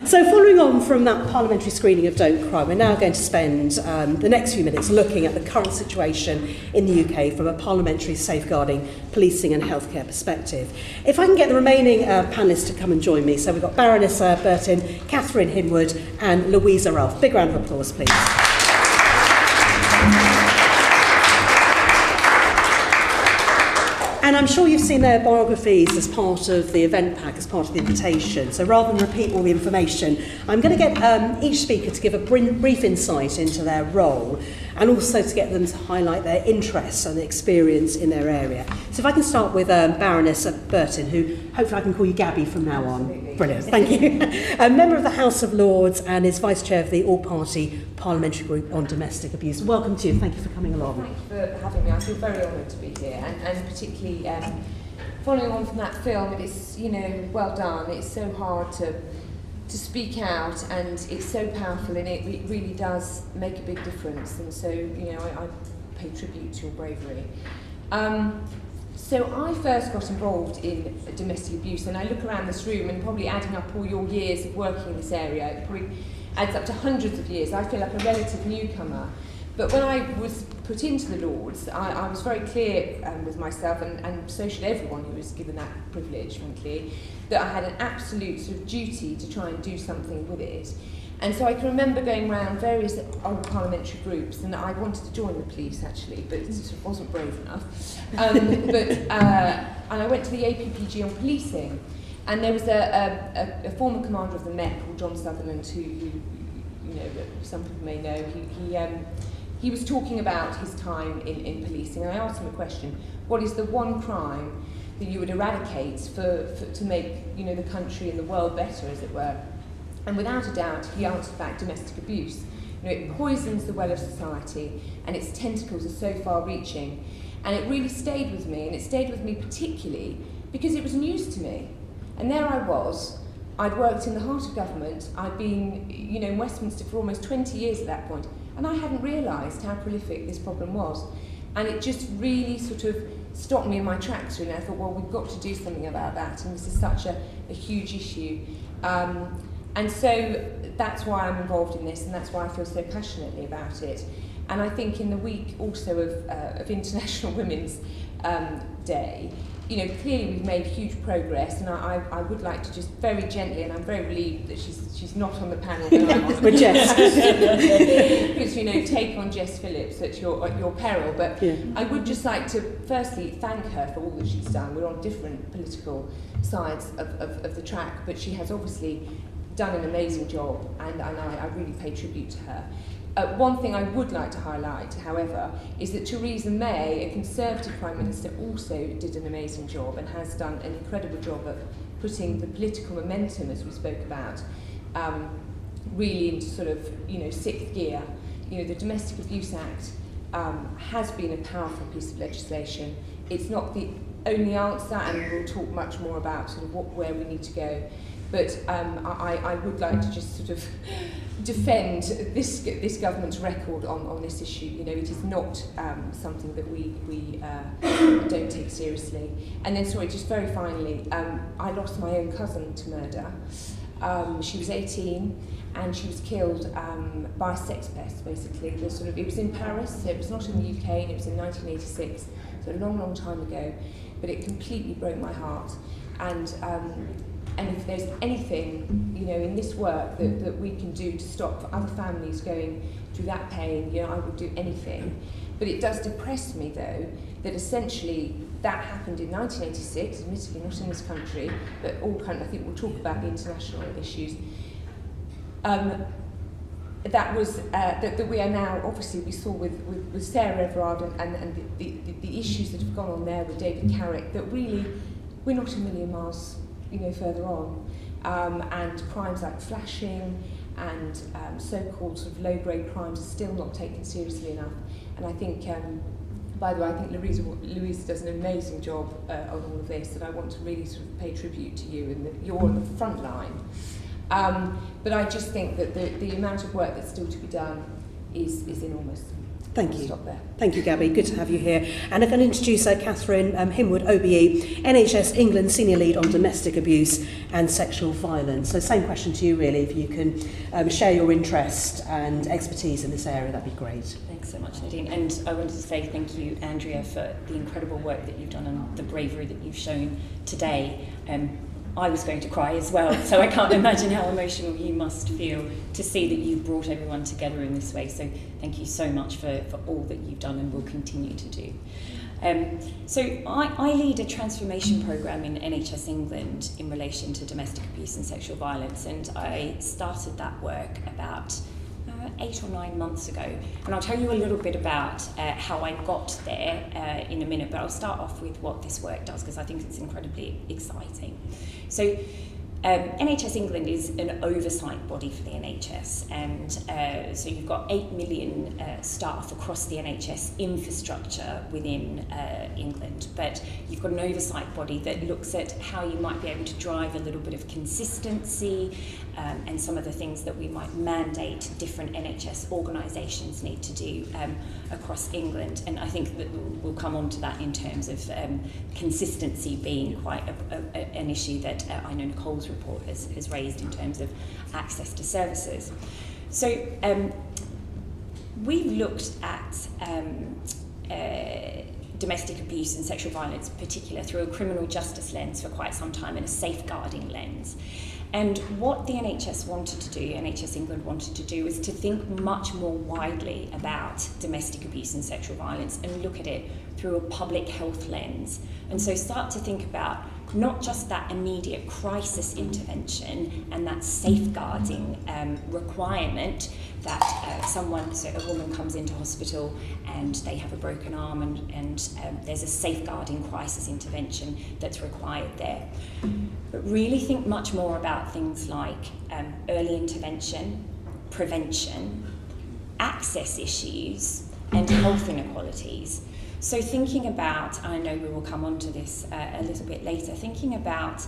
So following on from that parliamentary screening of Don't Cry, we're now going to spend the next few minutes looking at the current situation in the UK from a parliamentary safeguarding, policing and healthcare perspective. If I can get the remaining panellists to come and join me. So we've got Baroness Burton, Catherine Hinwood and Louisa Ralph. Big round of applause, please. And I'm sure you've seen their biographies as part of the event pack, as part of the invitation. So rather than repeat all the information, I'm going to get each speaker to give a brief insight into their role and also to get them to highlight their interests and experience in their area. So if I can start with Baroness Burton, who hopefully I can call you Gabby from now on. Absolutely. Brilliant, thank you. A member of the House of Lords and is Vice Chair of the All-Party Parliamentary Group on Domestic Abuse. Welcome to you, thank you for coming along. Thank you for having me. I feel very honoured to be here, and particularly following on from that film. It's, you know, well done. It's so hard to speak out, and it's so powerful, and it really does make a big difference. And so, you know, I pay tribute to your bravery. So I first got involved in domestic abuse, and I look around this room, and probably adding up all your years of working in this area, it probably adds up to hundreds of years. I feel like a relative newcomer. But when I was put into the Lords, I was very clear with myself, and so should everyone who was given that privilege, frankly, that I had an absolute sort of duty to try and do something with it. And so I can remember going around various other parliamentary groups, and I wanted to join the police actually, but it sort of wasn't brave enough. And I went to the APPG on policing, and there was a former commander of the Met called John Sutherland, who you know, some people may know. He was talking about his time in policing, and I asked him a question: what is the one crime that you would eradicate to make, you know, the country and the world better, as it were? And without a doubt, he answered back: domestic abuse. You know, it poisons the well of society, and its tentacles are so far-reaching. And it really stayed with me, and it stayed with me particularly because it was news to me. And there I was. I'd worked in the heart of government. I'd been, you know, in Westminster for almost 20 years at that point, and I hadn't realised how prolific this problem was. And it just really sort of stopped me in my tracks, really. I thought, well, we've got to do something about that, and this is such a huge issue. And so that's why I'm involved in this, and that's why I feel so passionately about it. And I think in the week also of International Women's Day, you know, clearly we've made huge progress, and I would like to just very gently, and I'm very relieved that she's not on the panel when I'm on. With Jess. Because, you know, take on Jess Phillips at your peril. But yeah. I would just like to firstly thank her for all that she's done. We're on different political sides of the track, but she has obviously done an amazing job, and I really pay tribute to her. One thing I would like to highlight, however, is that Theresa May, a Conservative Prime Minister, also did an amazing job and has done an incredible job at putting the political momentum, as we spoke about, really into sort of, you know, sixth gear. You know, the Domestic Abuse Act has been a powerful piece of legislation. It's not the only answer, and we'll talk much more about sort of where we need to go. But I would like to just sort of defend this government's record on this issue. You know, it is not something that we don't take seriously. And then, sorry, just very finally, I lost my own cousin to murder. She was 18, and she was killed by a sex pest, basically. It was in Paris, so it was not in the UK, and it was in 1986, so a long, long time ago. But it completely broke my heart. And if there's anything, you know, in this work that we can do to stop other families going through that pain, you know, I would do anything. But it does depress me, though, that essentially that happened in 1986, admittedly not in this country, but all countries. I think we'll talk about the international issues. That was that we are now, obviously, we saw with Sarah Everard and the issues that have gone on there with David Carrick, that really we're not a million miles, you know, further on, and crimes like flashing and so-called sort of low-grade crimes are still not taken seriously enough. And I think, by the way, I think Louisa does an amazing job on all of this, and I want to really sort of pay tribute to you, and that you're on the front line. But I just think that the amount of work that's still to be done is enormous. Thank you. Stop there. Thank you, Gabby. Good to have you here. And I'm going to introduce Catherine Himwood, OBE, NHS England Senior Lead on Domestic Abuse and Sexual Violence. So same question to you, really. If you can share your interest and expertise in this area, that'd be great. Thanks so much, Nadine. And I wanted to say thank you, Andrea, for the incredible work that you've done and the bravery that you've shown today. I was going to cry as well, so I can't imagine how emotional you must feel to see that you've brought everyone together in this way. So thank you so much for all that you've done and will continue to do. So I lead a transformation programme in NHS England in relation to domestic abuse and sexual violence, and I started that work about 8 or 9 months ago. And I'll tell you a little bit about how I got there in a minute, but I'll start off with what this work does because I think it's incredibly exciting. So NHS England is an oversight body for the NHS, and so you've got 8 million staff across the NHS infrastructure within England, but you've got an oversight body that looks at how you might be able to drive a little bit of consistency and some of the things that we might mandate different NHS organisations need to do across England. And I think that we'll come on to that in terms of consistency being quite an issue that I know Nicole's report has raised in terms of access to services. So we've looked at domestic abuse and sexual violence in particular through a criminal justice lens for quite some time and a safeguarding lens. And what the NHS wanted to do, NHS England wanted to do, is to think much more widely about domestic abuse and sexual violence and look at it through a public health lens. And so start to think about not just that immediate crisis intervention and that safeguarding requirement that so a woman comes into hospital and they have a broken arm and there's a safeguarding crisis intervention that's required there. But really think much more about things like early intervention, prevention, access issues, and health inequalities. So thinking about, I know we will come on to this a little bit later, thinking about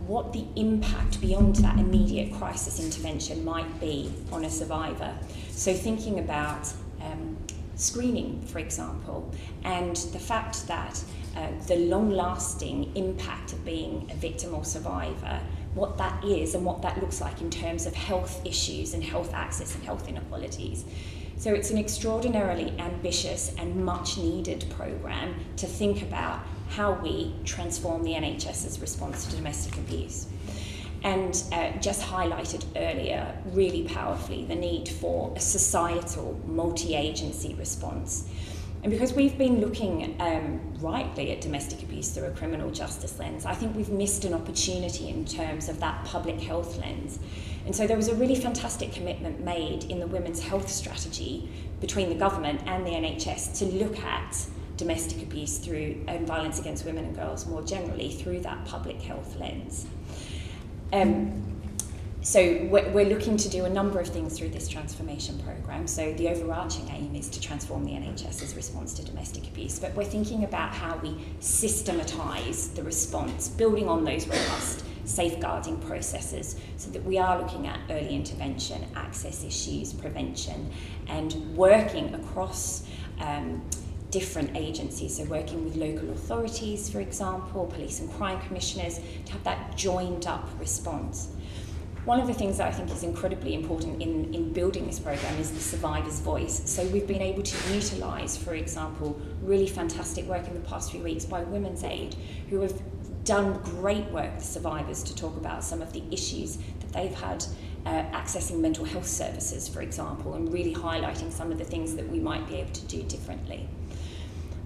what the impact beyond that immediate crisis intervention might be on a survivor. So thinking about screening, for example, and the fact that the long-lasting impact of being a victim or survivor, what that is and what that looks like in terms of health issues and health access and health inequalities. So it's an extraordinarily ambitious and much needed programme to think about how we transform the NHS's response to domestic abuse. And just highlighted earlier really powerfully the need for a societal multi-agency response. And because we've been looking rightly at domestic abuse through a criminal justice lens, I think we've missed an opportunity in terms of that public health lens. And so there was a really fantastic commitment made in the women's health strategy between the government and the NHS to look at domestic abuse through and violence against women and girls more generally through that public health lens. So we're looking to do a number of things through this transformation programme. So the overarching aim is to transform the NHS's response to domestic abuse, but we're thinking about how we systematise the response, building on those robust safeguarding processes so that we are looking at early intervention, access issues, prevention, and working across different agencies, so working with local authorities, for example, police and crime commissioners, to have that joined up response. One of the things that I think is incredibly important in building this programme is the survivor's voice. So we've been able to utilise, for example, really fantastic work in the past few weeks by Women's Aid, who have done great work with survivors to talk about some of the issues that they've had accessing mental health services, for example, and really highlighting some of the things that we might be able to do differently.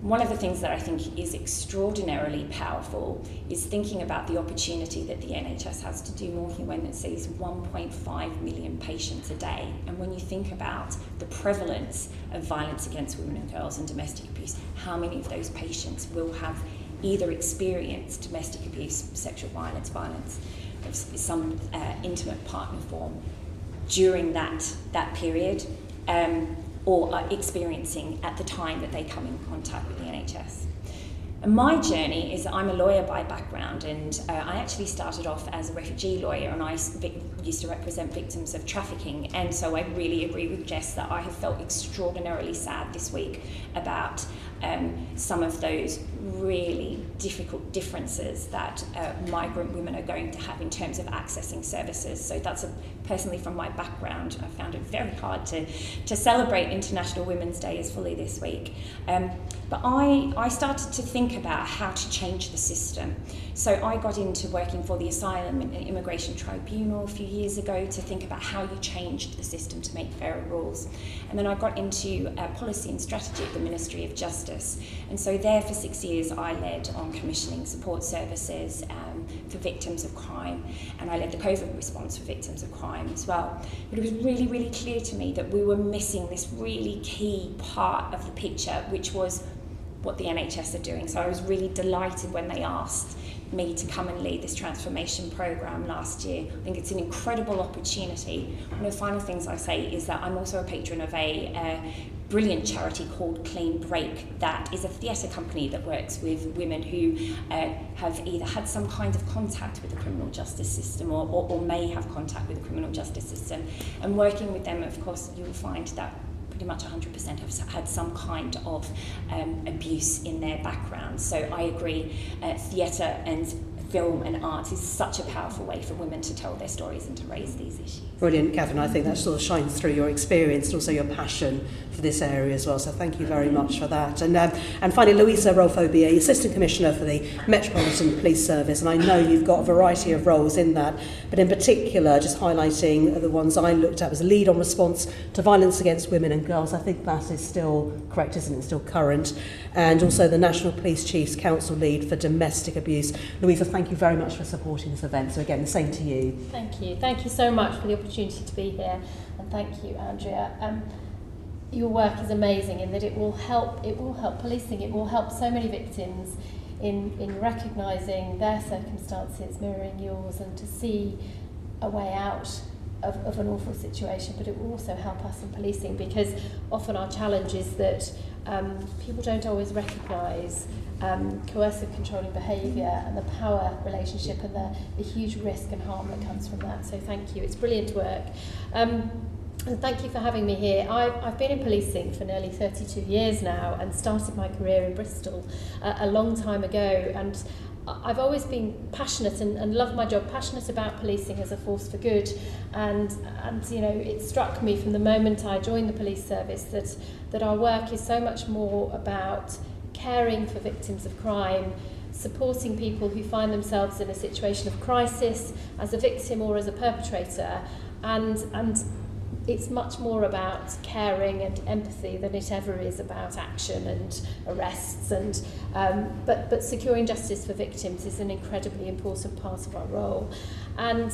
One of the things that I think is extraordinarily powerful is thinking about the opportunity that the NHS has to do more when it sees 1.5 million patients a day. And when you think about the prevalence of violence against women and girls and domestic abuse, how many of those patients will have either experienced domestic abuse, sexual violence of some intimate partner form during that period, or are experiencing at the time that they come in contact with the NHS. And my journey is that I'm a lawyer by background, and I actually started off as a refugee lawyer, and I used to represent victims of trafficking, and so I really agree with Jess that I have felt extraordinarily sad this week about some of those really difficult differences that migrant women are going to have in terms of accessing services. So that's personally from my background, I found it very hard to celebrate International Women's Day as fully this week. But I started to think about how to change the system. So I got into working for the Asylum and Immigration Tribunal a few years ago to think about how you changed the system to make fairer rules. And then I got into policy and strategy at the Ministry of Justice. And so there for 6 years I led on commissioning support services for victims of crime, and I led the COVID response for victims of crime as well. But it was really, really clear to me that we were missing this really key part of the picture, which was what the NHS are doing. So I was really delighted when they asked me to come and lead this transformation programme last year. I think it's an incredible opportunity. One of the final things I say is that I'm also a patron of a brilliant charity called Clean Break, that is a theatre company that works with women who have either had some kind of contact with the criminal justice system or may have contact with the criminal justice system. And working with them, of course, you'll find that pretty much 100% have had some kind of abuse in their background. So I agree, theatre and film and arts is such a powerful way for women to tell their stories and to raise these issues. Brilliant, Catherine. I think that sort of shines through your experience and also your passion for this area as well. So thank you very much for that. And finally, Louisa Rolfo-BA, Assistant Commissioner for the Metropolitan Police Service. And I know you've got a variety of roles in that, but in particular, just highlighting the ones I looked at was lead on response to violence against women and girls. I think that is still correct, isn't it? Still current. And also the National Police Chiefs Council lead for domestic abuse. Louisa, thank you very much for supporting this event. So again, the same to you. Thank you. Thank you so much for the opportunity to be here, and thank you, Andrea. Your work is amazing in that it will help policing, it will help so many victims in recognising their circumstances mirroring yours and to see a way out of an awful situation, but it will also help us in policing, because often our challenge is that people don't always recognise coercive controlling behaviour and the power relationship and the huge risk and harm that comes from that. So thank you, it's brilliant work. And thank you for having me here. I've been in policing for nearly 32 years now and started my career in Bristol a long time ago, and I've always been passionate and loved my job, passionate about policing as a force for good, and you know, it struck me from the moment I joined the police service that our work is so much more about caring for victims of crime, supporting people who find themselves in a situation of crisis as a victim or as a perpetrator, and it's much more about caring and empathy than it ever is about action and arrests. And but securing justice for victims is an incredibly important part of our role. And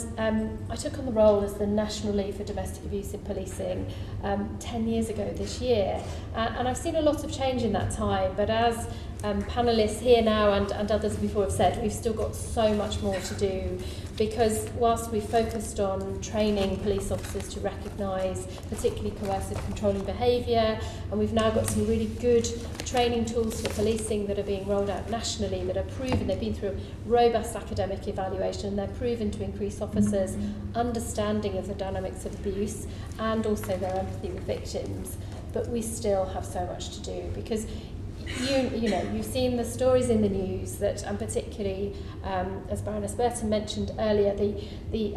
I took on the role as the National Lead for Domestic Abuse in Policing 10 years ago this year. And I've seen a lot of change in that time, but as panellists here now and others before have said, we've still got so much more to do, because whilst we've focused on training police officers to recognise particularly coercive controlling behaviour, and we've now got some really good training tools for policing that are being rolled out nationally that are proven, they've been through robust academic evaluation, and they're proven to increase officers' understanding of the dynamics of abuse and also their empathy with victims. But we still have so much to do, because you know, you've seen the stories in the news that, and particularly, as Baroness Burton mentioned earlier, the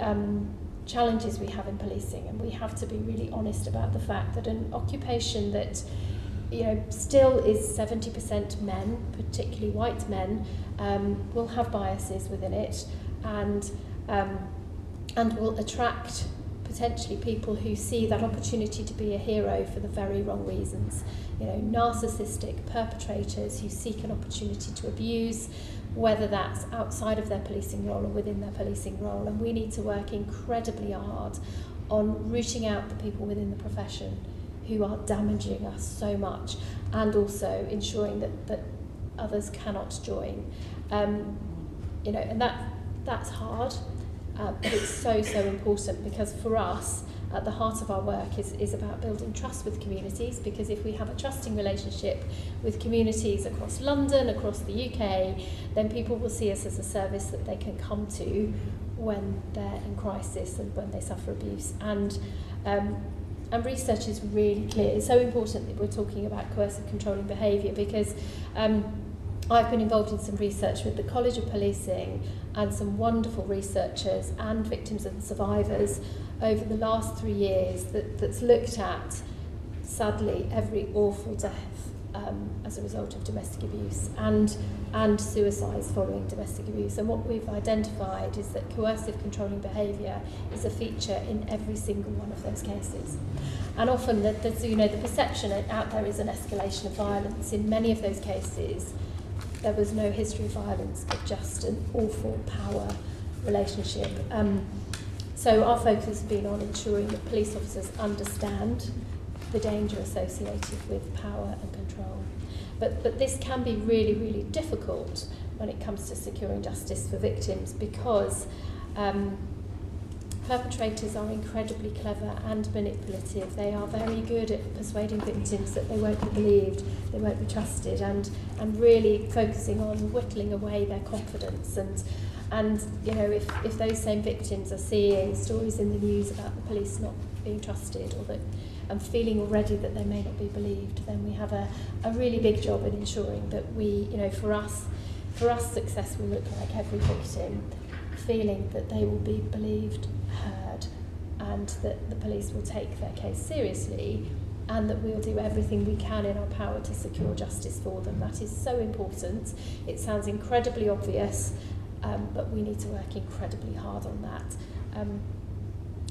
challenges we have in policing, and we have to be really honest about the fact that an occupation that, you know, still is 70% men, particularly white men, will have biases within it, and will attract potentially people who see that opportunity to be a hero for the very wrong reasons. You know, narcissistic perpetrators who seek an opportunity to abuse, whether that's outside of their policing role or within their policing role. And we need to work incredibly hard on rooting out the people within the profession who are damaging us so much, and also ensuring that others cannot join. You know, and that's hard. But it's so important, because for us, at the heart of our work is about building trust with communities, because if we have a trusting relationship with communities across London, across the UK, then people will see us as a service that they can come to when they're in crisis and when they suffer abuse. And research is really clear. It's so important that we're talking about coercive controlling behaviour, because I've been involved in some research with the College of Policing and some wonderful researchers and victims and survivors over the last 3 years that's looked at, sadly, every awful death as a result of domestic abuse and suicides following domestic abuse. And what we've identified is that coercive controlling behaviour is a feature in every single one of those cases. And often the perception out there is an escalation of violence. In many of those cases, there was no history of violence, but just an awful power relationship. So our focus has been on ensuring that police officers understand the danger associated with power and control. But this can be really, really difficult when it comes to securing justice for victims, because perpetrators are incredibly clever and manipulative. They are very good at persuading victims that they won't be believed, they won't be trusted, and really focusing on whittling away their confidence. And if those same victims are seeing stories in the news about the police not being trusted, or that and feeling already that they may not be believed, then we have a really big job in ensuring that we, for us success will look like every victim feeling that they will be believed, heard, and that the police will take their case seriously, and that we'll do everything we can in our power to secure justice for them. That is so important. It sounds incredibly obvious, but we need to work incredibly hard on that.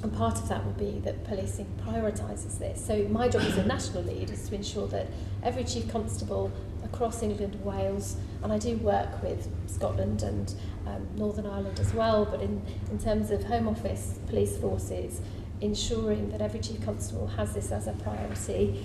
And part of that will be that policing prioritises this. So my job as a national lead is to ensure that every Chief Constable across England and Wales, and I do work with Scotland and Northern Ireland as well, but in terms of Home Office, police forces, ensuring that every Chief Constable has this as a priority.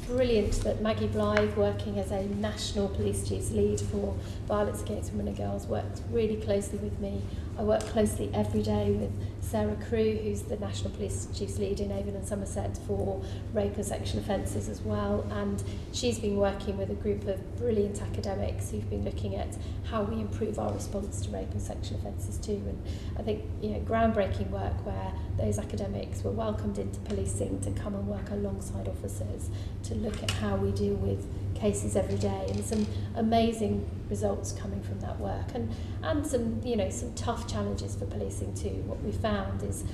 Brilliant that Maggie Blythe, working as a National Police Chiefs lead for violence against women and girls, works really closely with me. I work closely every day with Sarah Crew, who's the National Police Chiefs lead in Avon and Somerset for rape and sexual offences as well, and she's been working with a group of brilliant academics who've been looking at how we improve our response to rape and sexual offences too. And I think groundbreaking work where those academics were welcomed into policing to come and work alongside officers to look at how we deal with cases every day, and some amazing results coming from that work, and some some tough challenges for policing too. What we found is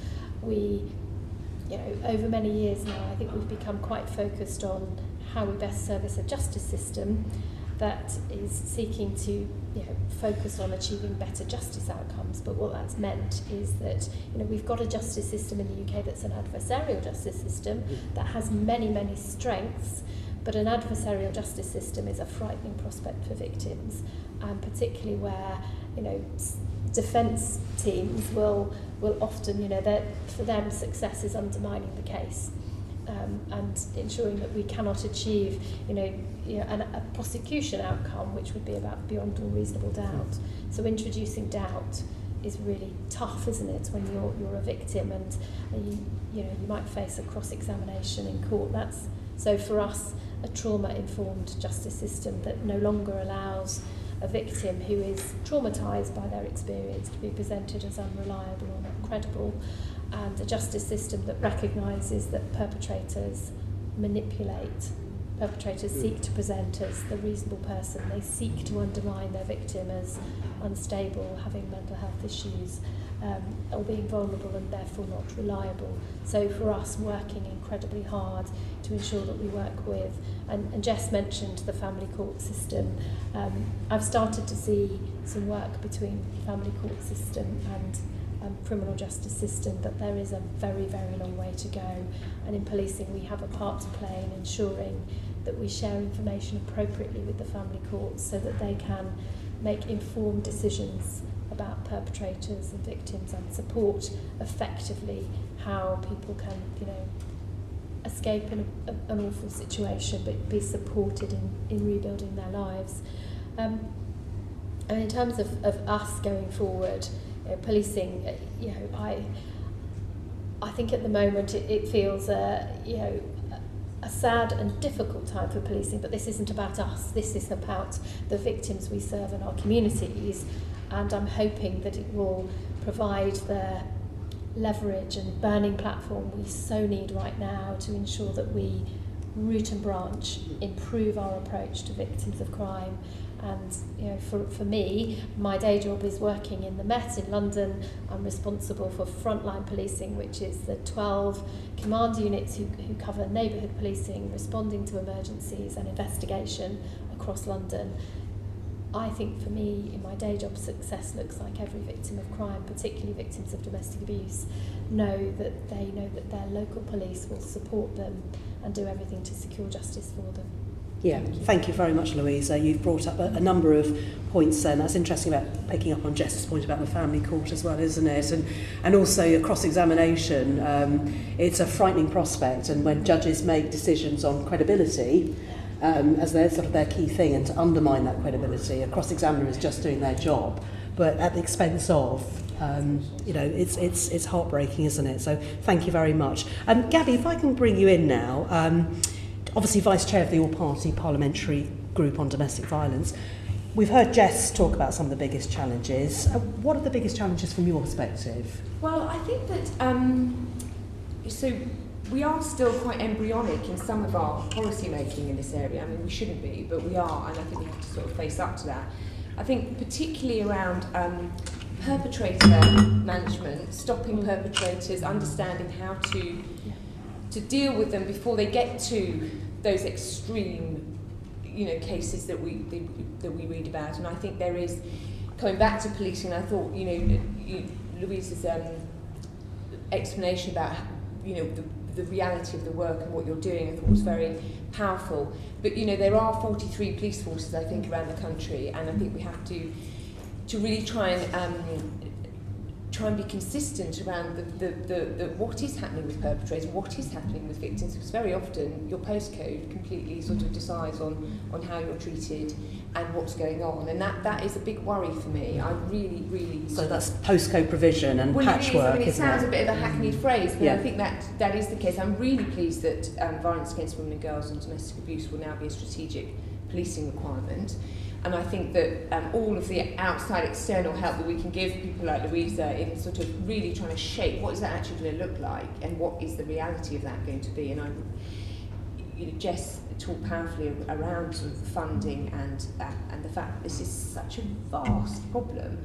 over many years now, I think we've become quite focused on how we best service a justice system that is seeking to focus on achieving better justice outcomes. But what that's meant is that we've got a justice system in the UK that's an adversarial justice system that has many strengths, but an adversarial justice system is a frightening prospect for victims, and particularly where defence teams will often for them success is undermining the case. And ensuring that we cannot achieve, a prosecution outcome which would be about beyond all reasonable doubt. So introducing doubt is really tough, isn't it, when you're a victim and you might face a cross-examination in court. That's so for us a trauma-informed justice system that no longer allows a victim who is traumatised by their experience to be presented as unreliable or not credible, and a justice system that recognises that perpetrators manipulate. Perpetrators seek to present as the reasonable person. They seek to undermine their victim as unstable, having mental health issues, or being vulnerable and therefore not reliable. So for us, working incredibly hard to ensure that we work with, and Jess mentioned the family court system. I've started to see some work between family court system and criminal justice system, but there is a very long way to go, and in policing we have a part to play in ensuring that we share information appropriately with the family courts so that they can make informed decisions about perpetrators and victims and support effectively how people can escape an awful situation but be supported in rebuilding their lives. And in terms of us going forward, policing, I think at the moment it feels a sad and difficult time for policing, but this isn't about us. This is about the victims we serve in our communities, and I'm hoping that it will provide the leverage and burning platform we so need right now to ensure that we root and branch improve our approach to victims of crime. And you know, for me, my day job is working in the Met in London. I'm responsible for frontline policing, which is the 12 command units who cover neighbourhood policing, responding to emergencies and investigation across London. I think for me, in my day job, success looks like every victim of crime, particularly victims of domestic abuse, know that their local police will support them and do everything to secure justice for them. Yeah, thank you very much, Louisa. You've brought up a number of points there, and that's interesting about picking up on Jess's point about the family court as well, isn't it? And also your cross-examination. It's a frightening prospect, and when judges make decisions on credibility, as their key thing, and to undermine that credibility, a cross-examiner is just doing their job, but at the expense of, it's heartbreaking, isn't it? So thank you very much. Gabby, if I can bring you in now, obviously Vice Chair of the All-Party Parliamentary Group on Domestic Violence. We've heard Jess talk about some of the biggest challenges. What are the biggest challenges from your perspective? Well, I think that we are still quite embryonic in some of our policy making in this area. I mean, we shouldn't be, but we are, and I think we have to sort of face up to that. I think particularly around perpetrator management, stopping perpetrators, understanding how to deal with them before they get to those extreme, cases that we read about. And I think there is, coming back to policing, I thought, Louisa's explanation about, the reality of the work and what you're doing, I thought was very powerful. But there are 43 police forces, I think, around the country, and I think we have to really try and be consistent around the what is happening with perpetrators, what is happening with victims, because very often your postcode completely sort of decides on how you're treated and what's going on, and that is a big worry for me. I really so that's postcode provision and patchwork. It sounds a bit of a hackneyed phrase, but yeah. I think that is the case. I'm really pleased that violence against women and girls and domestic abuse will now be a strategic policing requirement. And I think that all of the outside external help that we can give people like Louisa in sort of really trying to shape what is that actually going to look like and what is the reality of that going to be. And Jess talked powerfully around sort of funding and the fact that this is such a vast problem.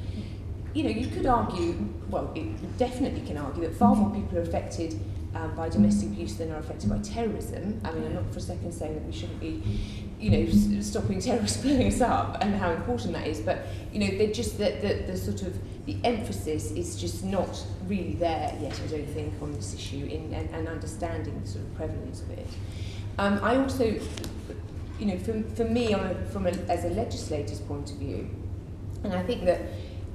You could argue, well, it definitely can argue that far more people are affected by domestic abuse than are affected by terrorism. I mean, I'm not for a second saying that we shouldn't be, stopping terrorists blowing us up and how important that is, but they're just the sort of the emphasis is just not really there yet, I don't think, on this issue and understanding the sort of prevalence of it. I also, for me, as a legislator's point of view, and I think that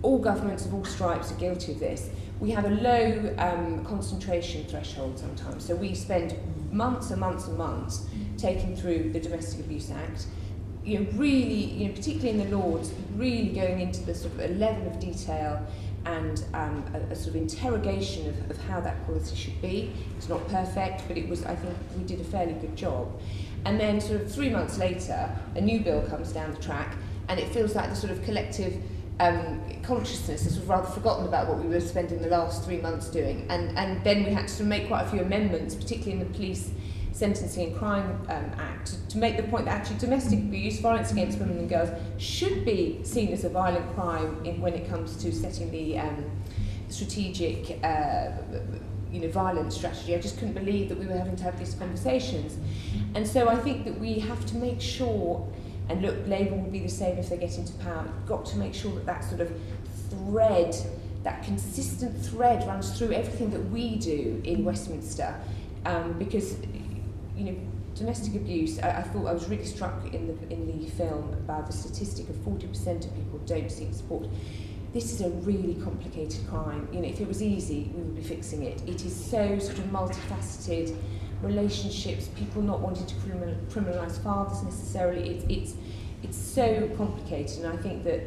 all governments of all stripes are guilty of this, we have a low concentration threshold sometimes. So we spend months and months and months taking through the Domestic Abuse Act, really, particularly in the Lords, really going into the sort of a level of detail and a sort of interrogation of how that policy should be. It's not perfect, but I think we did a fairly good job. And then sort of 3 months later, a new bill comes down the track, and it feels like the sort of collective consciousness has rather forgotten about what we were spending the last 3 months doing, and then we had to make quite a few amendments, particularly in the Police Sentencing and Crime Act, to make the point that actually domestic abuse, violence against women and girls, should be seen as a violent crime when it comes to setting the strategic violence strategy. I just couldn't believe that we were having to have these conversations, and so I think that we have to make sure. And look, Labour will be the same if they get into power. You've got to make sure that sort of thread, that consistent thread runs through everything that we do in Westminster. Because, domestic abuse, I thought I was really struck in the film about the statistic of 40% of people don't seek support. This is a really complicated crime. If it was easy, we would be fixing it. It is so sort of multifaceted. Relationships, people not wanting to criminalise fathers necessarily. It's so complicated, and I think that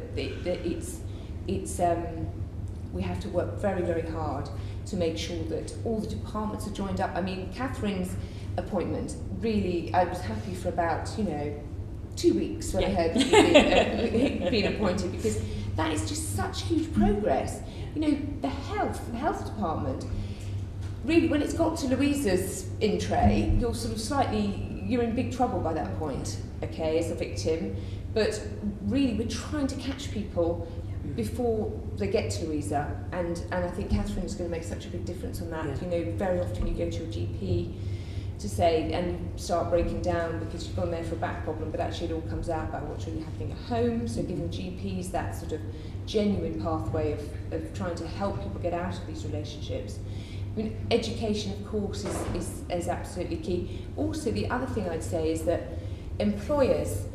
we have to work very, very hard to make sure that all the departments are joined up. I mean, Catherine's appointment, really, I was happy for about 2 weeks when I heard that he'd been appointed, because that is just such huge progress. You know, the health department, really, when it's got to Louisa's in tray, you're in big trouble by that point, okay, as a victim. But really, we're trying to catch people before they get to Louisa, and I think Catherine is going to make such a big difference on that. You know, very often you go to your GP to say, and you start breaking down because you've gone there for a back problem, but actually it all comes out about what's really happening at home. So giving GPs that sort of genuine pathway of trying to help people get out of these relationships. I mean, education, of course, is absolutely key. Also, the other thing I'd say is that employers,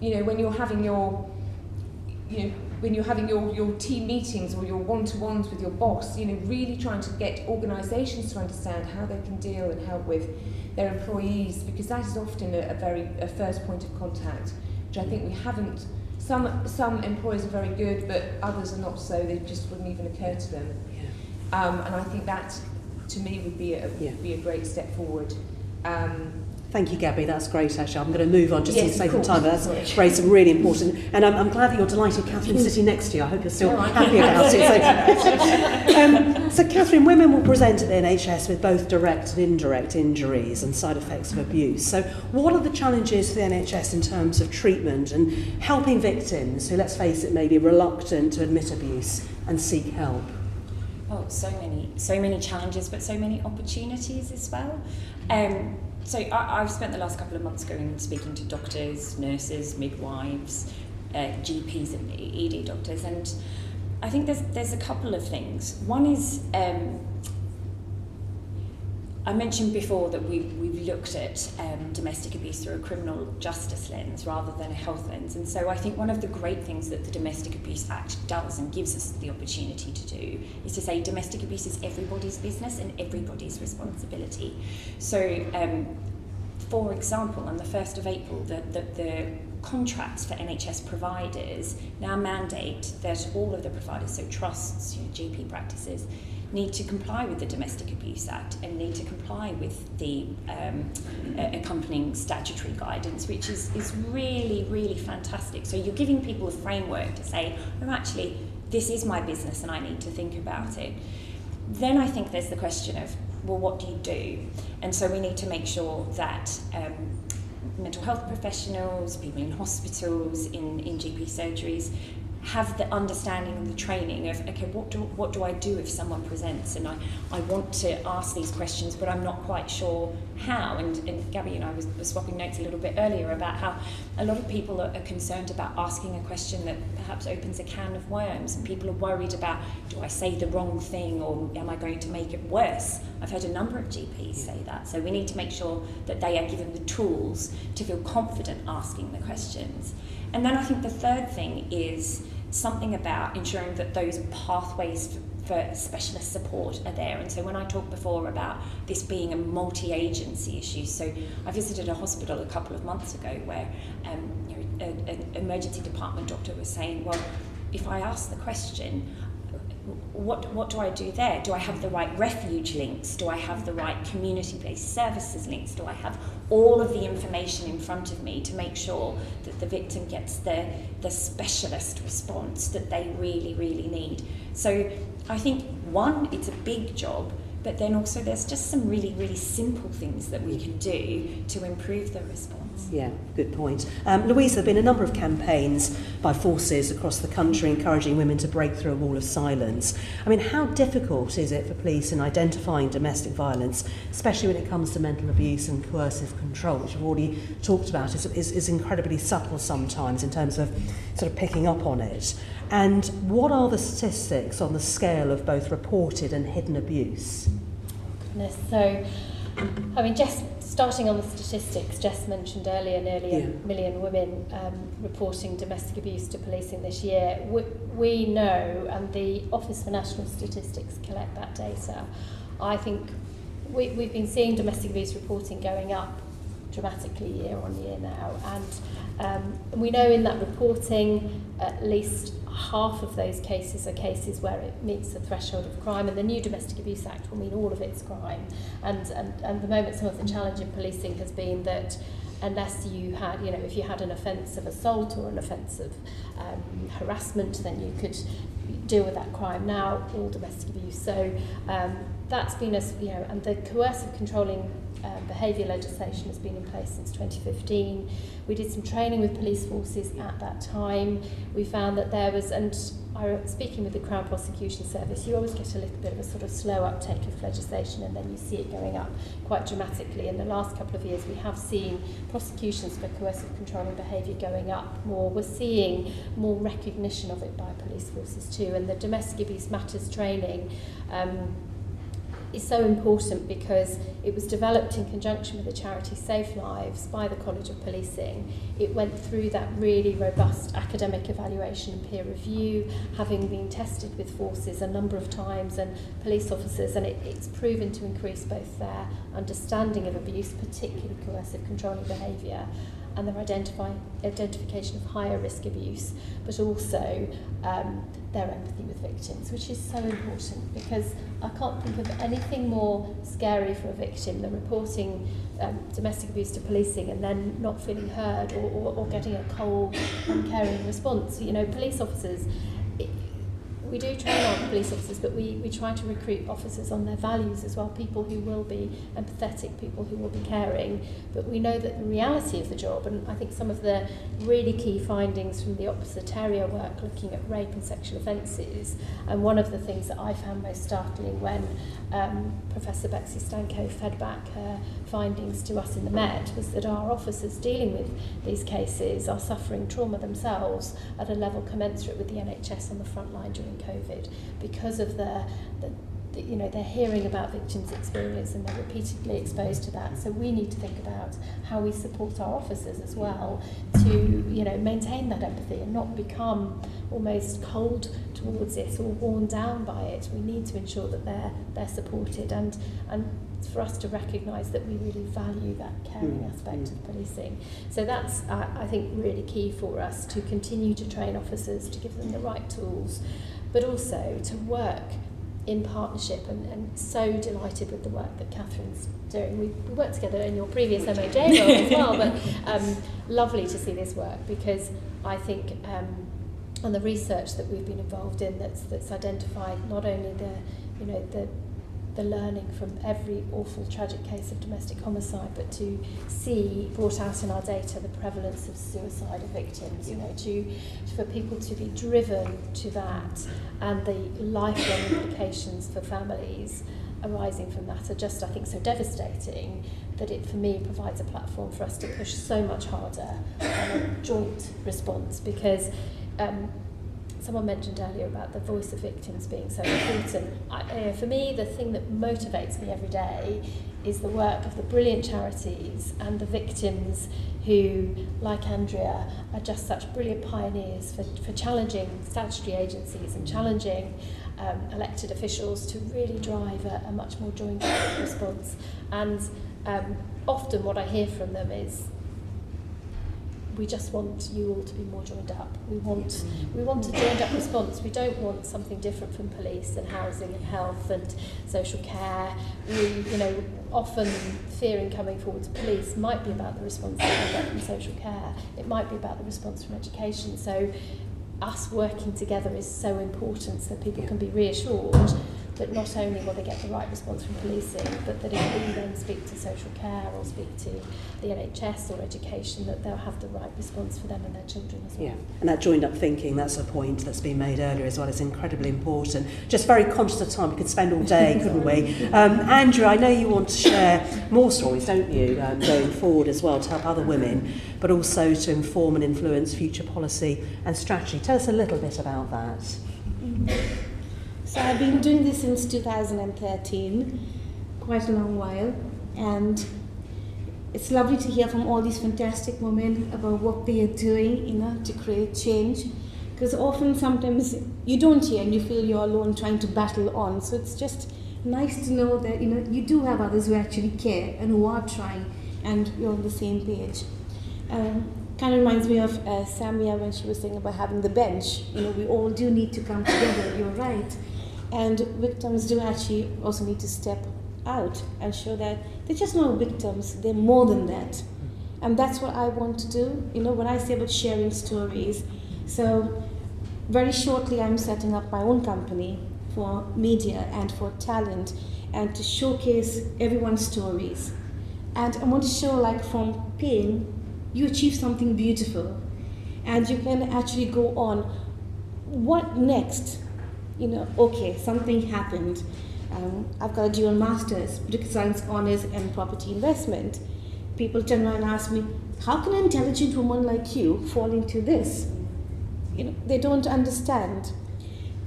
you know, when you're having your team meetings or your one-to-ones with your boss, you know, really trying to get organisations to understand how they can deal and help with their employees, because that is often a first point of contact, which I think we haven't. Some employers are very good, but others are not so. They just wouldn't even occur to them. And I think that, to me, would be a great step forward. Thank you, Gabby. That's great, actually. I'm going to move on just in the sake of time, but that's raised some really important. And I'm glad that you're delighted Catherine's sitting next to you. I hope you're still happy about it. So, Catherine, women will present at the NHS with both direct and indirect injuries and side effects of abuse. So what are the challenges for the NHS in terms of treatment and helping victims who, let's face it, may be reluctant to admit abuse and seek help? Oh, so many challenges, but so many opportunities as well. So I've spent the last couple of months going and speaking to doctors, nurses, midwives, GPs and ED doctors, and I think there's a couple of things. One is, I mentioned before that we've looked at domestic abuse through a criminal justice lens rather than a health lens, and so I think one of the great things that the Domestic Abuse Act does and gives us the opportunity to do is to say domestic abuse is everybody's business and everybody's responsibility. So, for example, on the 1st of April, the contracts for NHS providers now mandate that all of the providers, so trusts, GP practices, need to comply with the Domestic Abuse Act and need to comply with the accompanying statutory guidance, which is really, really fantastic. So you're giving people a framework to say, oh, actually, this is my business and I need to think about it. Then I think there's the question of, well, what do you do? And so we need to make sure that mental health professionals, people in hospitals, in GP surgeries, have the understanding and the training of, okay, what do I do if someone presents and I want to ask these questions, but I'm not quite sure how. And Gabby and I was swapping notes a little bit earlier about how a lot of people are concerned about asking a question that perhaps opens a can of worms, and people are worried about, do I say the wrong thing or am I going to make it worse? I've heard a number of GPs say that. So we need to make sure that they are given the tools to feel confident asking the questions. And then I think the third thing is something about ensuring that those pathways for specialist support are there. And so when I talked before about this being a multi-agency issue, so I visited a hospital a couple of months ago where an emergency department doctor was saying, well, if I ask the question, what do I do there? Do I have the right refuge links? Do I have the right community-based services links? Do I have all of the information in front of me to make sure that the victim gets the specialist response that they really, really need? So I think, one, it's a big job, but then also there's just some really, really simple things that we can do to improve the response. Yeah, good point. Louise, there have been a number of campaigns by forces across the country encouraging women to break through a wall of silence. I mean, how difficult is it for police in identifying domestic violence, especially when it comes to mental abuse and coercive control, which we've already talked about, is incredibly subtle sometimes in terms of sort of picking up on it? And what are the statistics on the scale of both reported and hidden abuse? Goodness, so, I mean, just starting on the statistics, Jess mentioned earlier, nearly a million women reporting domestic abuse to policing this year. We know, and the Office for National Statistics collect that data. I think we've been seeing domestic abuse reporting going up dramatically year on year now, and we know in that reporting at least half of those cases are cases where it meets the threshold of crime, and the new Domestic Abuse Act will mean all of it's crime. And at the moment, some of the challenge in policing has been that unless you had, if you had an offence of assault or an offence of harassment, then you could deal with that crime. Now all domestic abuse. So that's been and the coercive controlling behaviour legislation has been in place since 2015. We did some training with police forces at that time. We found that there was, and speaking with the Crown Prosecution Service, you always get a little bit of a sort of slow uptake of legislation, and then you see it going up quite dramatically. In the last couple of years, we have seen prosecutions for coercive controlling behaviour going up more. We're seeing more recognition of it by police forces too, and the domestic abuse matters training is so important because it was developed in conjunction with the charity Safe Lives by the College of Policing. It went through that really robust academic evaluation and peer review, having been tested with forces a number of times and police officers, and it's proven to increase both their understanding of abuse, particularly coercive controlling behaviour, and their identification of higher risk abuse, but also their empathy with victims, which is so important because I can't think of anything more scary for a victim than reporting domestic abuse to policing and then not feeling heard or getting a cold, uncaring response. You know, police officers, we do train our police officers, but we try to recruit officers on their values as well, people who will be empathetic, people who will be caring. But we know that the reality of the job, and I think some of the really key findings from the opposite area work looking at rape and sexual offences, and one of the things that I found most startling when Professor Betsy Stanko fed back her findings to us in the Met was that our officers dealing with these cases are suffering trauma themselves at a level commensurate with the NHS on the front line during COVID because of the they're hearing about victims' experience and they're repeatedly exposed to that. So we need to think about how we support our officers as well to maintain that empathy and not become almost cold towards it or worn down by it. We need to ensure that they're supported and for us to recognise that we really value that caring aspect of policing. So that's, I think, really key for us to continue to train officers, to give them the right tools, but also to work in partnership, and so delighted with the work that Catherine's doing. We worked together in your previous MOJ role as well, but lovely to see this work because I think on the research that we've been involved in that's identified not only the learning from every awful tragic case of domestic homicide, but to see brought out in our data the prevalence of suicide of victims, for people to be driven to that and the lifelong implications for families arising from that are just, I think, so devastating that it, for me, provides a platform for us to push so much harder on a joint response because someone mentioned earlier about the voice of victims being so important. For me, the thing that motivates me every day is the work of the brilliant charities and the victims who, like Andrea, are just such brilliant pioneers for challenging statutory agencies and challenging elected officials to really drive a much more joined up response. And often what I hear from them is, we just want you all to be more joined up. We want a joined up response. We don't want something different from police and housing and health and social care. We, often fearing coming forward to police might be about the response that we get from social care. It might be about the response from education. So us working together is so important so that people can be reassured that not only will they get the right response from policing, but that if we then speak to social care or speak to the NHS or education, that they'll have the right response for them and their children as well. Yeah, and that joined up thinking, that's a point that's been made earlier as well, it's incredibly important. Just very conscious of time, we could spend all day, couldn't we? Andrew, I know you want to share more stories, don't you, going forward as well to help other women, but also to inform and influence future policy and strategy. Tell us a little bit about that. So I've been doing this since 2013, quite a long while, and it's lovely to hear from all these fantastic women about what they are doing, to create change, because sometimes you don't hear and you feel you're alone trying to battle on. So it's just nice to know that you do have others who actually care and who are trying, and you're on the same page. Kind of reminds me of Samia when she was saying about having the bench. We all do need to come together. You're right. And victims do actually also need to step out and show that they're just not victims, they're more than that. And that's what I want to do, when I say about sharing stories. So very shortly I'm setting up my own company for media and for talent and to showcase everyone's stories. And I want to show, like, from pain, you achieve something beautiful. And you can actually go on, what next? You know, okay, something happened. I've got a dual master's, political science honors and property investment. People turn around and ask me, how can an intelligent woman like you fall into this? You know, they don't understand.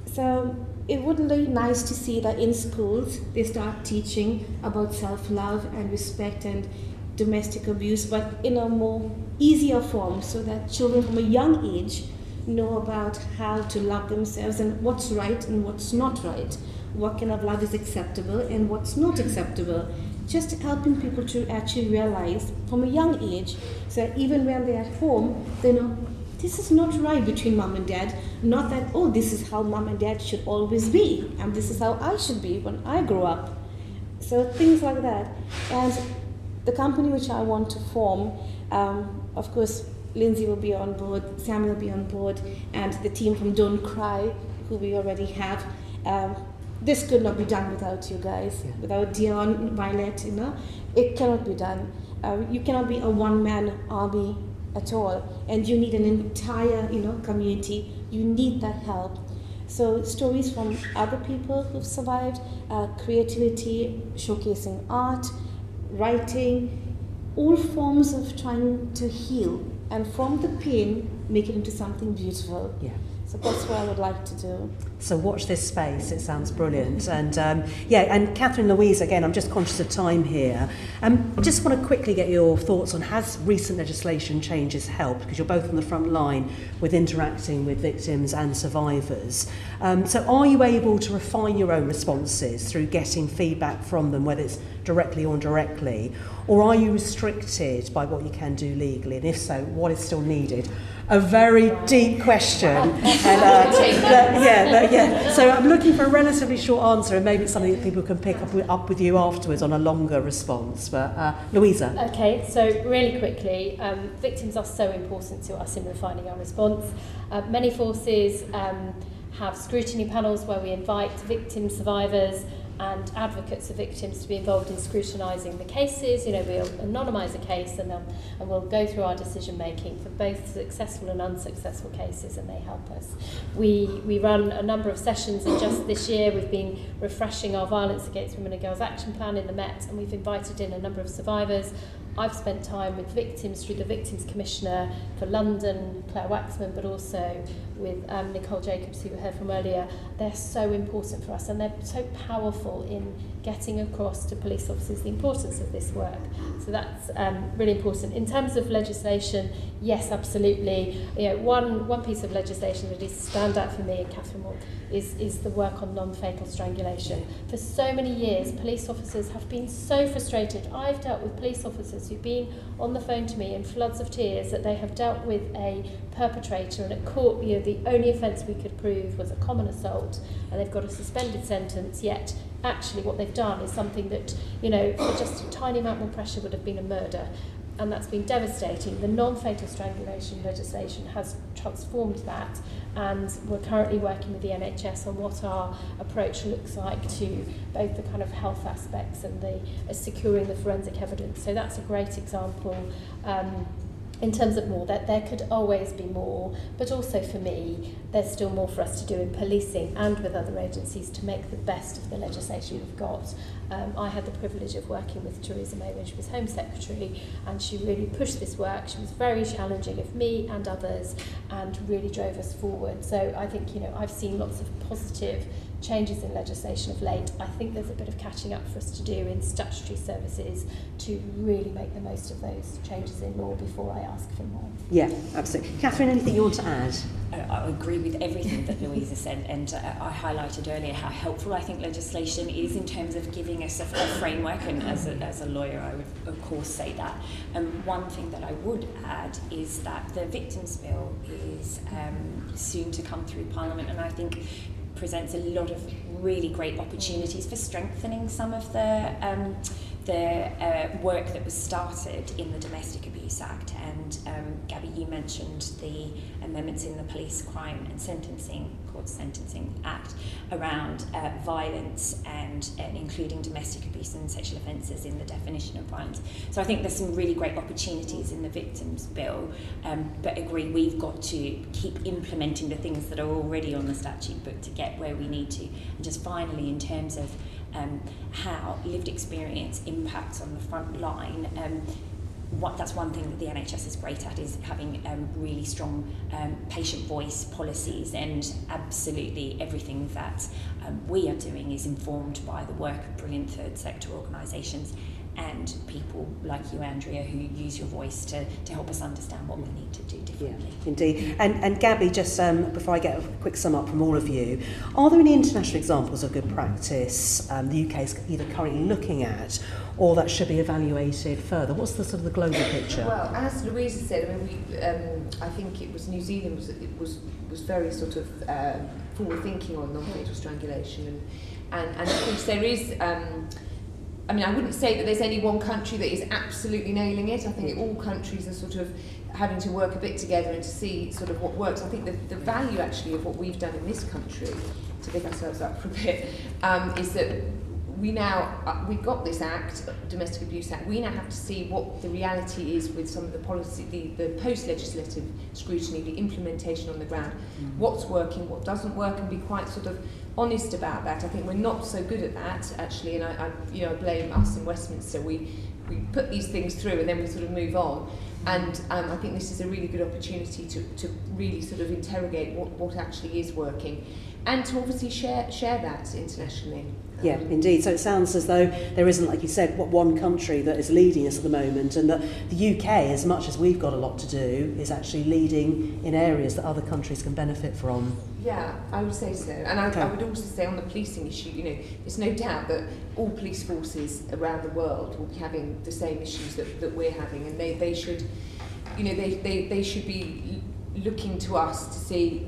So it would be nice to see that in schools they start teaching about self-love and respect and domestic abuse, but in a more easier form, so that children from a young age know about how to love themselves and what's right and what's not right, what kind of love is acceptable and what's not acceptable. Just helping people to actually realize from a young age, so that even when they're at home, they know this is not right between mom and dad. Not that, oh, this is how mom and dad should always be, and this is how I should be when I grow up. So things like that. And the company which I want to form, of course, Lindsay will be on board, Samuel will be on board, and the team from Don't Cry, who we already have. This could not be done without you guys, without Dion, Violet, you know. It cannot be done. You cannot be a one-man army at all, and you need an entire, you know, community. You need that help. So stories from other people who've survived, creativity, showcasing art, writing, all forms of trying to heal, and from the pain, make it into something beautiful. Yeah. So that's what I would like to do. So watch this space, it sounds brilliant. And and Catherine, Louise, again, I'm just conscious of time here. I just want to quickly get your thoughts on, has recent legislation changes helped? Because you're both on the front line with interacting with victims and survivors. So are you able to refine your own responses through getting feedback from them, whether it's directly or indirectly? Or are you restricted by what you can do legally? And if so, what is still needed? A very deep question. And, So I'm looking for a relatively short answer, and maybe it's something that people can pick up with you afterwards on a longer response. But Louisa. Okay, so really quickly, victims are so important to us in refining our response. Many forces have scrutiny panels where we invite victim survivors and advocates of victims to be involved in scrutinising the cases. You know, we'll anonymise a case and we'll go through our decision making for both successful and unsuccessful cases, and they help us. We run a number of sessions, and just this year we've been refreshing our Violence Against Women and Girls Action Plan in the Met, and we've invited in a number of survivors. I've spent time with victims through the Victims Commissioner for London, Claire Waxman, but also with Nicole Jacobs, who we heard from earlier. They're so important for us, and they're so powerful in getting across to police officers the importance of this work. So that's really important. In terms of legislation, yes, absolutely. You know, one piece of legislation that is stand out for me, and Catherine will, is the work on non-fatal strangulation. For so many years, police officers have been so frustrated. I've dealt with police officers who've been on the phone to me in floods of tears that they have dealt with a perpetrator, and at court, you know, the only offence we could prove was a common assault, and they've got a suspended sentence, yet actually what they've done is something that, you know, for just a tiny amount more pressure would have been a murder. And that's been devastating. The non-fatal strangulation legislation has transformed that, and we're currently working with the NHS on what our approach looks like to both the kind of health aspects and the securing the forensic evidence. So that's a great example. In terms of more, that there could always be more, but also for me, there's still more for us to do in policing and with other agencies to make the best of the legislation we've got. I had the privilege of working with Theresa May when she was Home Secretary, and she really pushed this work. She was very challenging of me and others, and really drove us forward. So I think, you know, I've seen lots of positive changes in legislation of late. I think there's a bit of catching up for us to do in statutory services to really make the most of those changes in law before I ask for more. Yeah, absolutely. Catherine, anything you want to add? I agree with everything that Louisa said, and I highlighted earlier how helpful I think legislation is in terms of giving us a framework, and as a lawyer I would of course say that. One thing that I would add is that the Victims Bill is soon to come through Parliament, and I think presents a lot of really great opportunities for strengthening some of the the work that was started in the Domestic Abuse Act, and Gabby, you mentioned the amendments in the Police Crime and Court Sentencing Act around violence and including domestic abuse and sexual offences in the definition of violence. So I think there's some really great opportunities in the Victims Bill, but agree we've got to keep implementing the things that are already on the statute book to get where we need to. And just finally, in terms of how lived experience impacts on the front line, that's one thing that the NHS is great at, is having really strong patient voice policies, and absolutely everything that we are doing is informed by the work of brilliant third sector organisations and people like you, Andrea, who use your voice to help us understand what we need to do differently. Yeah, indeed. And Gabby, just before I get a quick sum up from all of you, are there any international examples of good practice the UK is either currently looking at or that should be evaluated further? What's the sort of the global picture? Well, as Louisa said, I mean, I think it was New Zealand was very sort of forward-thinking on non-fatal strangulation, and of course there is. I mean, I wouldn't say that there's any one country that is absolutely nailing it. I think all countries are sort of having to work a bit together and to see sort of what works. I think the value actually of what we've done in this country, to pick ourselves up for a bit, is that we've got this Act, Domestic Abuse Act. We now have to see what the reality is with some of the policy, the post-legislative scrutiny, the implementation on the ground, what's working, what doesn't work, and be quite sort of honest about that. I think we're not so good at that, actually, and I blame us in Westminster. We put these things through and then we sort of move on. And I think this is a really good opportunity to really sort of interrogate what actually is working, and to obviously share that internationally. Yeah, indeed. So it sounds as though there isn't, like you said, one country that is leading us at the moment, and that the UK, as much as we've got a lot to do, is actually leading in areas that other countries can benefit from. Yeah, I would say so. And I would also say on the policing issue, there's no doubt that all police forces around the world will be having the same issues that we're having, and they should, they should be looking to us to see,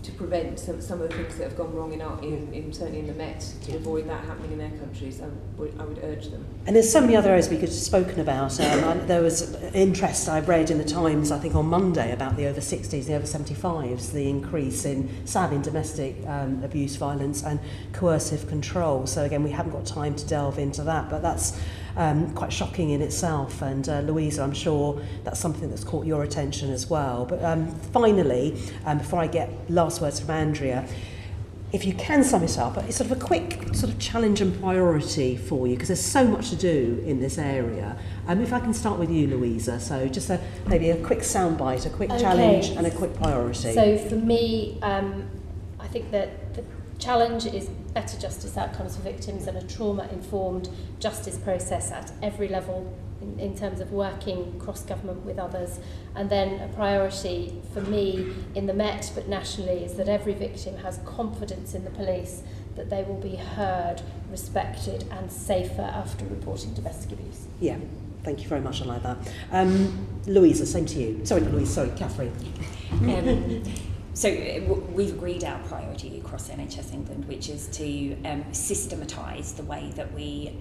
to prevent some of the things that have gone wrong certainly in the Met, to avoid that happening in their countries. I would urge them. And there's so many other areas we could have spoken about. There was interest I read in the Times, I think on Monday, about the over 60s, the over 75s, the increase in, sadly, in domestic abuse, violence and coercive control. So again, we haven't got time to delve into that, but that's quite shocking in itself. And Louisa, I'm sure that's something that's caught your attention as well. But finally, before I get last words from Andrea, if you can sum it up, it's sort of a quick sort of challenge and priority for you, because there's so much to do in this area. If I can start with you, Louisa, so just maybe a quick soundbite, a quick challenge and a quick priority. So for me, I think that the challenge is better justice outcomes for victims and a trauma-informed justice process at every level in terms of working cross-government with others. And then a priority for me in the Met, but nationally, is that every victim has confidence in the police, that they will be heard, respected and safer after reporting domestic abuse. Yeah, thank you very much, I like that. Louisa, same to you. Catherine. So we've agreed our priority across NHS England, which is to systematise the way that we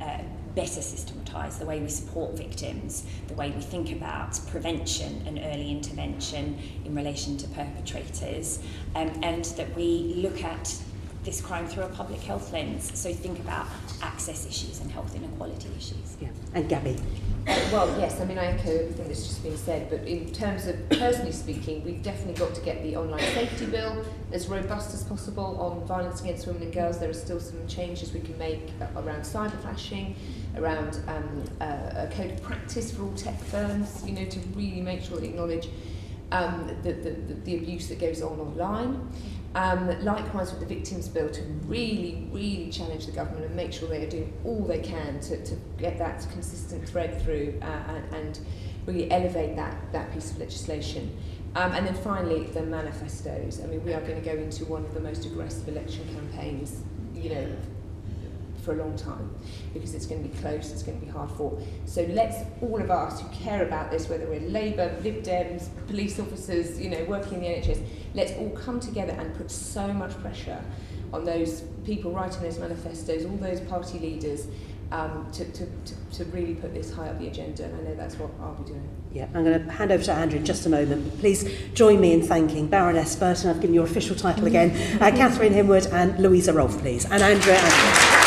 better systematise the way we support victims, the way we think about prevention and early intervention in relation to perpetrators, and that we look at this crime through a public health lens. So think about access issues and health inequality issues. Yeah, and Gabby. Well, yes, I mean, I echo everything that's just been said, but in terms of personally speaking, we've definitely got to get the online safety bill as robust as possible on violence against women and girls. There are still some changes we can make around cyber flashing, around a code of practice for all tech firms, to really make sure they acknowledge the abuse that goes on online. Likewise with the Victims Bill, to really, really challenge the government and make sure they are doing all they can to get that consistent thread through and really elevate that piece of legislation. And then finally, the manifestos. I mean, we are going to go into one of the most aggressive election campaigns, for a long time, because it's going to be close, it's going to be hard fought. So let's, all of us who care about this, whether we're Labour, Lib Dems, police officers, working in the NHS, let's all come together and put so much pressure on those people writing those manifestos, all those party leaders, to really put this high up the agenda, and I know that's what I'll be doing. Yeah, I'm going to hand over to Andrew in just a moment. Please join me in thanking Baroness Burton, I've given you your official title again, Catherine Hinwood and Louisa Rolfe, please, and Andrea Aviet.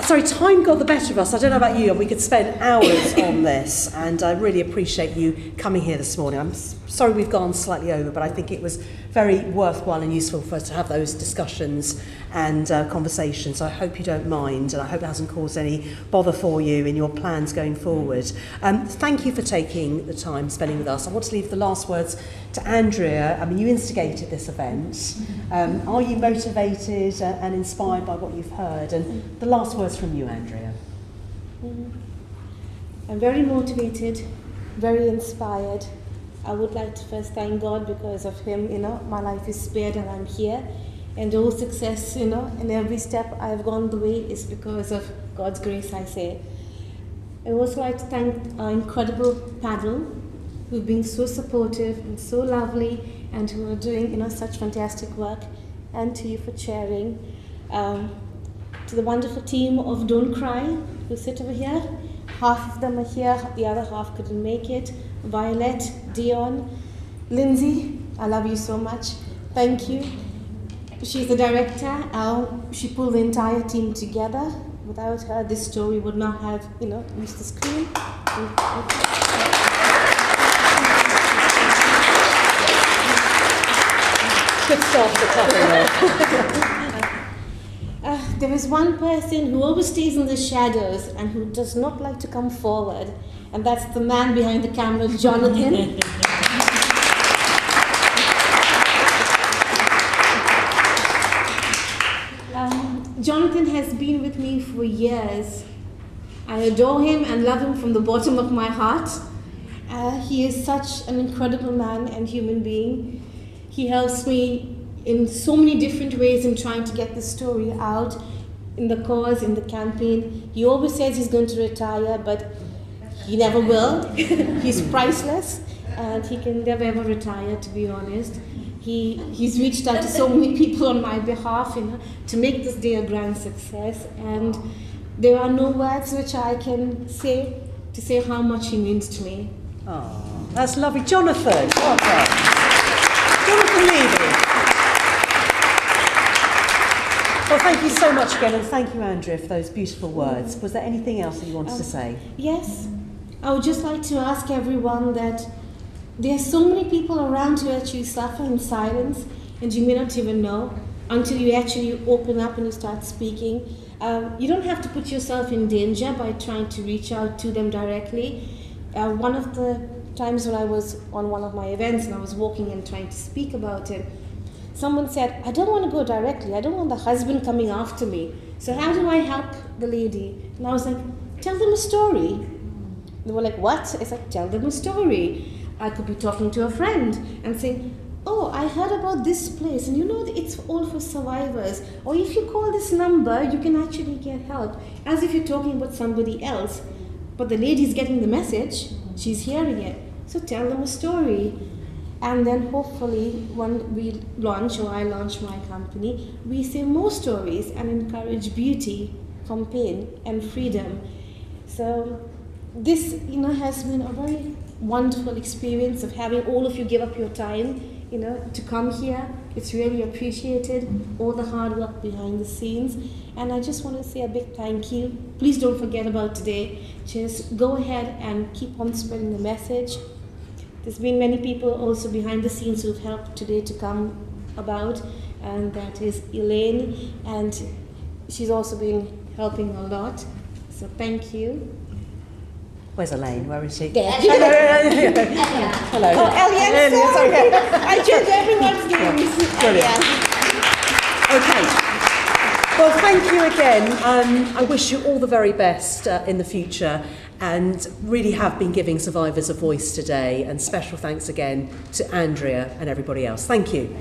Sorry, time got the better of us. I don't know about you, and we could spend hours on this, and I really appreciate you coming here this morning. I'm sorry we've gone slightly over, but I think it was very worthwhile and useful for us to have those discussions and conversations. So I hope you don't mind, and I hope it hasn't caused any bother for you in your plans going forward. Thank you for taking the time spending with us. I want to leave the last words to Andrea. I mean, you instigated this event. Are you motivated and inspired by what you've heard? And the last words from you, Andrea. I'm very motivated, very inspired. I would like to first thank God because of him, my life is spared and I'm here. And all success, in every step I've gone the way is because of God's grace, I say. I would also like to thank our incredible panel who've been so supportive and so lovely and who are doing, such fantastic work, and to you for chairing. To the wonderful team of Don't Cry who sit over here. Half of them are here, the other half couldn't make it. Violet, Dion, Lindsay, I love you so much. Thank you. She's the director. She pulled the entire team together. Without her, this story would not have, reached the screen. Good start to the clapping. There is one person who always stays in the shadows and who does not like to come forward, and that's the man behind the camera, Jonathan. Jonathan has been with me for years. I adore him and love him from the bottom of my heart. He is such an incredible man and human being. He helps me in so many different ways in trying to get the story out, in the cause, in the campaign. He always says he's going to retire, but he never will. He's priceless, and he can never ever retire, to be honest. He's reached out to so many people on my behalf, to make this day a grand success, and there are no words which I can say to say how much he means to me. Oh, that's lovely. Jonathan, okay. Jonathan Levy. Well, thank you so much again, and thank you, Andrea, for those beautiful words. Was there anything else that you wanted to say? Yes. I would just like to ask everyone that there are so many people around who actually suffer in silence, and you may not even know until you actually open up and you start speaking. You don't have to put yourself in danger by trying to reach out to them directly. One of the times when I was on one of my events and I was walking and trying to speak about it, someone said, I don't want to go directly. I don't want the husband coming after me. So how do I help the lady? And I was like, tell them a story. They were like, what? It's like, tell them a story. I could be talking to a friend and saying, oh, I heard about this place, and it's all for survivors. Or if you call this number, you can actually get help. As if you're talking about somebody else. But the lady's getting the message. She's hearing it. So tell them a story. And then hopefully when we launch, or I launch my company, we say more stories and encourage beauty from pain and freedom. So this, has been a very wonderful experience of having all of you give up your time, to come here. It's really appreciated, all the hard work behind the scenes. And I just want to say a big thank you. Please don't forget about today. Just go ahead and keep on spreading the message. There's been many people also behind the scenes who've helped today to come about, and that is Elaine, and she's also been helping a lot. So thank you. Where's Elaine? Where is she? There. Hello. Oh, Eliane, sorry. Okay. I changed everyone's names. Brilliant. Okay. Well, thank you again. I wish you all the very best in the future, and really have been giving survivors a voice today. And special thanks again to Andrea and everybody else. Thank you.